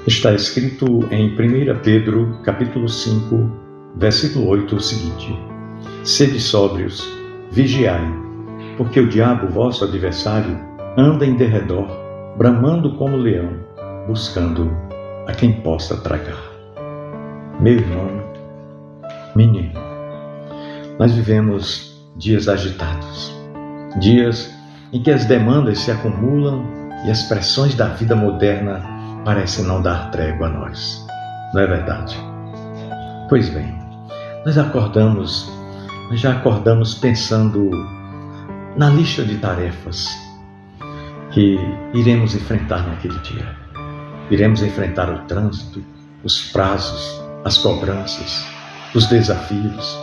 Está escrito em 1 Pedro, capítulo 5, versículo 8, o seguinte: Sede sóbrios, vigiai, porque o diabo, vosso adversário, anda em derredor, bramando como leão, buscando a quem possa tragar. Meu irmão, minha irmã, nós vivemos dias agitados, dias em que as demandas se acumulam e as pressões da vida moderna parecem não dar trégua a nós. Não é verdade? Pois bem, nós já acordamos pensando na lista de tarefas que iremos enfrentar naquele dia. Iremos enfrentar o trânsito, os prazos, as cobranças, os desafios.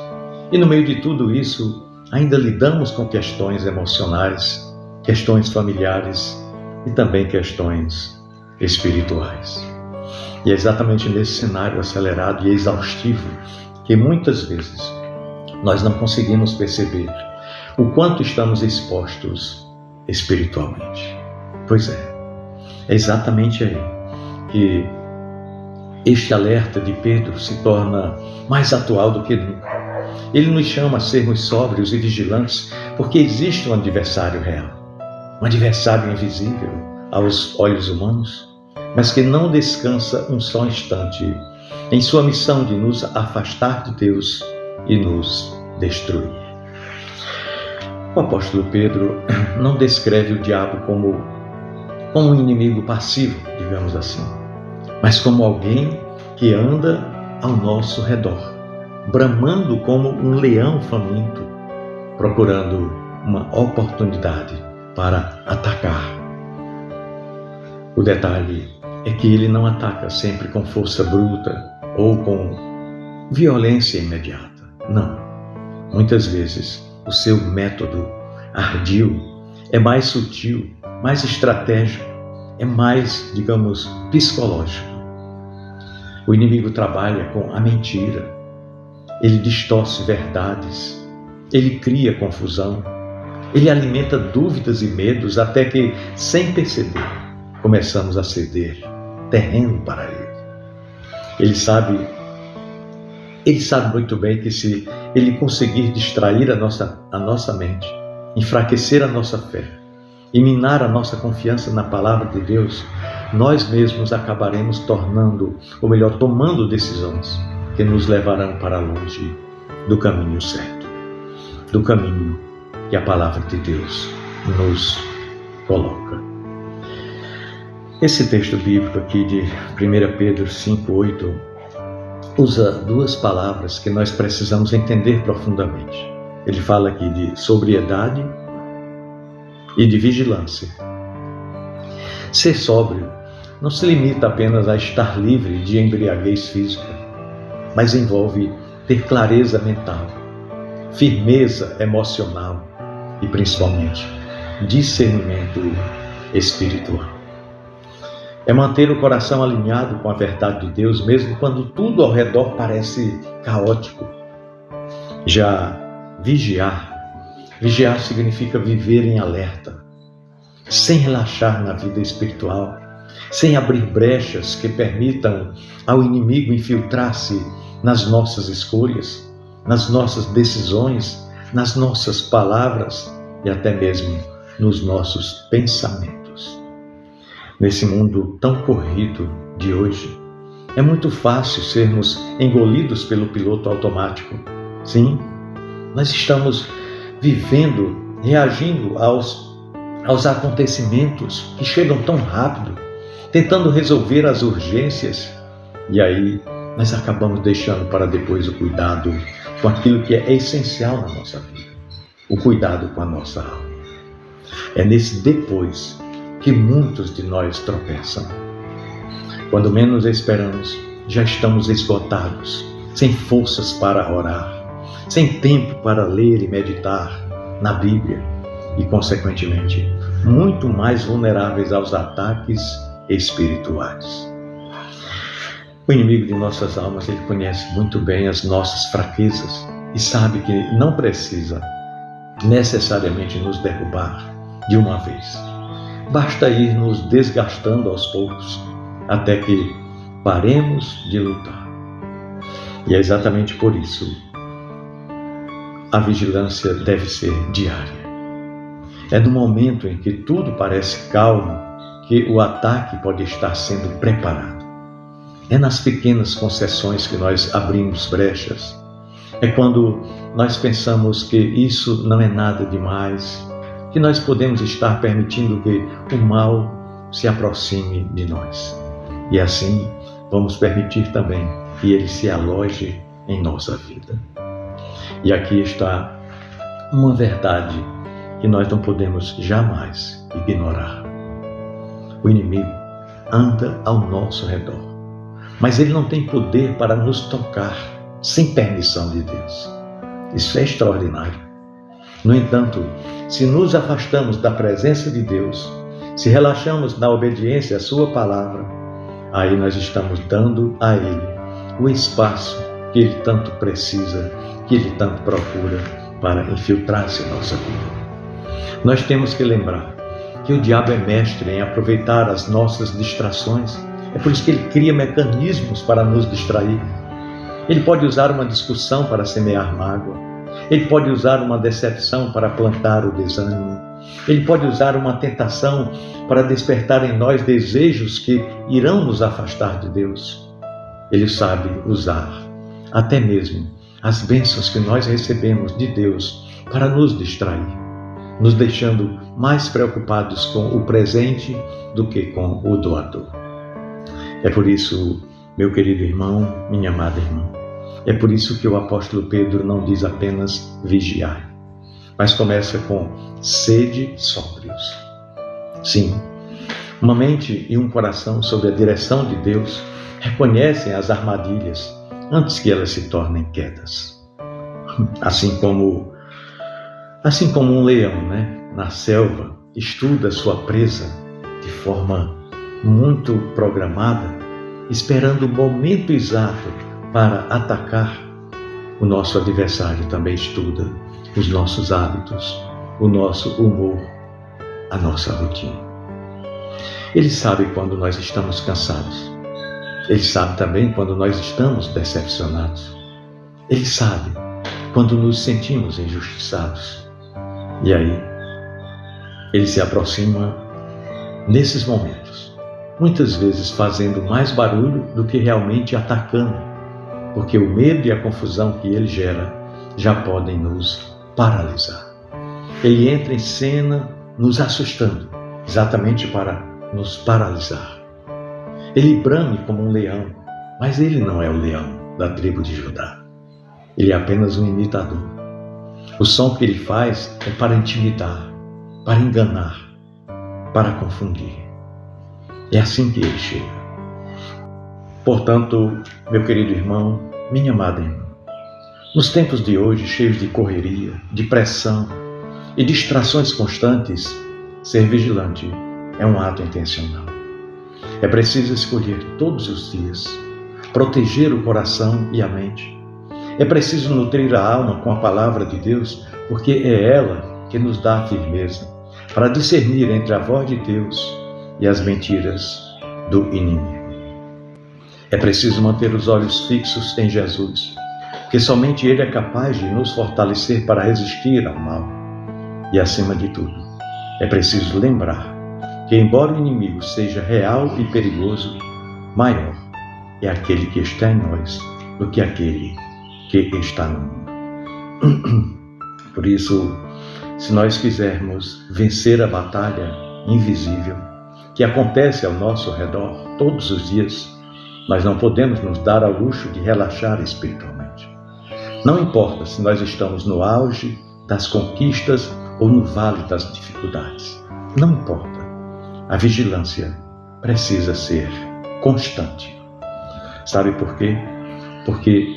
E no meio de tudo isso, ainda lidamos com questões emocionais, questões familiares e também questões espirituais. E é exatamente nesse cenário acelerado e exaustivo que muitas vezes nós não conseguimos perceber o quanto estamos expostos espiritualmente. Pois é exatamente aí que este alerta de Pedro se torna mais atual do que nunca. Ele nos chama a sermos sóbrios e vigilantes porque existe um adversário real, um adversário invisível aos olhos humanos, mas que não descansa um só instante em sua missão de nos afastar de Deus e nos destruir. O apóstolo Pedro não descreve o diabo como um inimigo passivo, digamos assim, mas como alguém que anda ao nosso redor, bramando como um leão faminto, procurando uma oportunidade para atacar. O detalhe é que ele não ataca sempre com força bruta ou com violência imediata. Não. Muitas vezes o seu método ardil é mais sutil, mais estratégico, é mais, digamos, psicológico. O inimigo trabalha com a mentira, ele distorce verdades, ele cria confusão, ele alimenta dúvidas e medos até que, sem perceber, começamos a ceder terreno para ele. Ele sabe muito bem que se ele conseguir distrair a nossa mente, enfraquecer a nossa fé e minar a nossa confiança na palavra de Deus, nós mesmos acabaremos tomando decisões que nos levarão para longe do caminho certo, do caminho que a palavra de Deus nos coloca. Esse texto bíblico aqui de 1 Pedro 5:8 usa duas palavras que nós precisamos entender profundamente. Ele fala aqui de sobriedade e de vigilância. Ser sóbrio não se limita apenas a estar livre de embriaguez física, mas envolve ter clareza mental, firmeza emocional e, principalmente, discernimento espiritual. É manter o coração alinhado com a verdade de Deus, mesmo quando tudo ao redor parece caótico. Já vigiar significa viver em alerta, sem relaxar na vida espiritual, sem abrir brechas que permitam ao inimigo infiltrar-se nas nossas escolhas, nas nossas decisões, nas nossas palavras e até mesmo nos nossos pensamentos. Nesse mundo tão corrido de hoje, é muito fácil sermos engolidos pelo piloto automático. Sim, nós estamos vivendo, reagindo aos acontecimentos que chegam tão rápido, tentando resolver as urgências, e aí nós acabamos deixando para depois o cuidado com aquilo que é essencial na nossa vida, o cuidado com a nossa alma. É nesse depois que muitos de nós tropeçam. Quando menos esperamos, já estamos esgotados, sem forças para orar, sem tempo para ler e meditar na Bíblia e, consequentemente, muito mais vulneráveis aos ataques espirituais. O inimigo de nossas almas, ele conhece muito bem as nossas fraquezas e sabe que não precisa necessariamente nos derrubar de uma vez. Basta ir nos desgastando aos poucos, até que paremos de lutar. E é exatamente por isso a vigilância deve ser diária. É no momento em que tudo parece calmo que o ataque pode estar sendo preparado. É nas pequenas concessões que nós abrimos brechas. É quando nós pensamos que isso não é nada demais, que nós podemos estar permitindo que o mal se aproxime de nós. E assim vamos permitir também que ele se aloje em nossa vida. E aqui está uma verdade que nós não podemos jamais ignorar. O inimigo anda ao nosso redor, mas ele não tem poder para nos tocar sem permissão de Deus. Isso é extraordinário. No entanto, se nos afastamos da presença de Deus, se relaxamos na obediência à sua palavra, aí nós estamos dando a ele o espaço que ele tanto precisa, que ele tanto procura para infiltrar-se em nossa vida. Nós temos que lembrar que o diabo é mestre em aproveitar as nossas distrações. É por isso que ele cria mecanismos para nos distrair. Ele pode usar uma discussão para semear mágoa. Ele pode usar uma decepção para plantar o desânimo. Ele pode usar uma tentação para despertar em nós desejos que irão nos afastar de Deus. Ele sabe usar até mesmo as bênçãos que nós recebemos de Deus para nos distrair, nos deixando mais preocupados com o presente do que com o doador. É por isso, meu querido irmão, minha amada irmã, é por isso que o apóstolo Pedro não diz apenas vigiai, mas começa com sede sóbrios. Sim, uma mente e um coração sob a direção de Deus reconhecem as armadilhas antes que elas se tornem quedas. Assim como um leão, na selva, estuda sua presa de forma muito programada, esperando o momento exato para atacar, o nosso adversário também estuda os nossos hábitos, o nosso humor, a nossa rotina. Ele sabe quando nós estamos cansados. Ele sabe também quando nós estamos decepcionados. Ele sabe quando nos sentimos injustiçados. E aí, ele se aproxima nesses momentos, muitas vezes fazendo mais barulho do que realmente atacando, porque o medo e a confusão que ele gera já podem nos paralisar. Ele entra em cena nos assustando, exatamente para nos paralisar. Ele brame como um leão, mas ele não é o leão da tribo de Judá. Ele é apenas um imitador. O som que ele faz é para intimidar, para enganar, para confundir. É assim que ele chega. Portanto, meu querido irmão, minha amada irmã, nos tempos de hoje, cheios de correria, de pressão e distrações constantes, ser vigilante é um ato intencional. É preciso escolher todos os dias, proteger o coração e a mente. É preciso nutrir a alma com a palavra de Deus, porque é ela que nos dá a firmeza para discernir entre a voz de Deus e as mentiras do inimigo. É preciso manter os olhos fixos em Jesus, porque somente Ele é capaz de nos fortalecer para resistir ao mal. E, acima de tudo, é preciso lembrar que, embora o inimigo seja real e perigoso, maior é aquele que está em nós do que aquele que está no mundo. Por isso, se nós quisermos vencer a batalha invisível que acontece ao nosso redor todos os dias, nós não podemos nos dar ao luxo de relaxar espiritualmente. Não importa se nós estamos no auge das conquistas ou no vale das dificuldades. Não importa. A vigilância precisa ser constante. Sabe por quê? Porque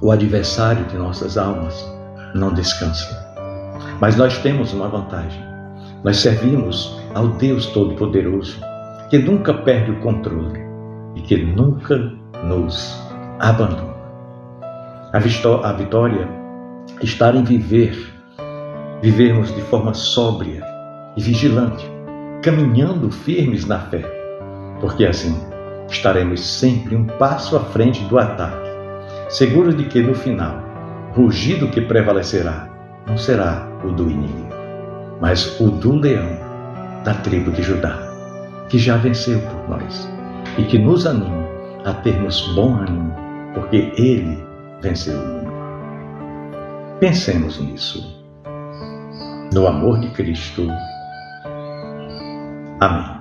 o adversário de nossas almas não descansa. Mas nós temos uma vantagem. Nós servimos ao Deus Todo-Poderoso, que nunca perde o controle e que nunca nos abandona. A vitória está em vivermos de forma sóbria e vigilante, caminhando firmes na fé, porque assim estaremos sempre um passo à frente do ataque, seguros de que no final, o rugido que prevalecerá não será o do inimigo, mas o do leão da tribo de Judá, que já venceu por nós e que nos anima a termos bom ânimo, porque ele venceu o mundo. Pensemos nisso. No amor de Cristo. Amém.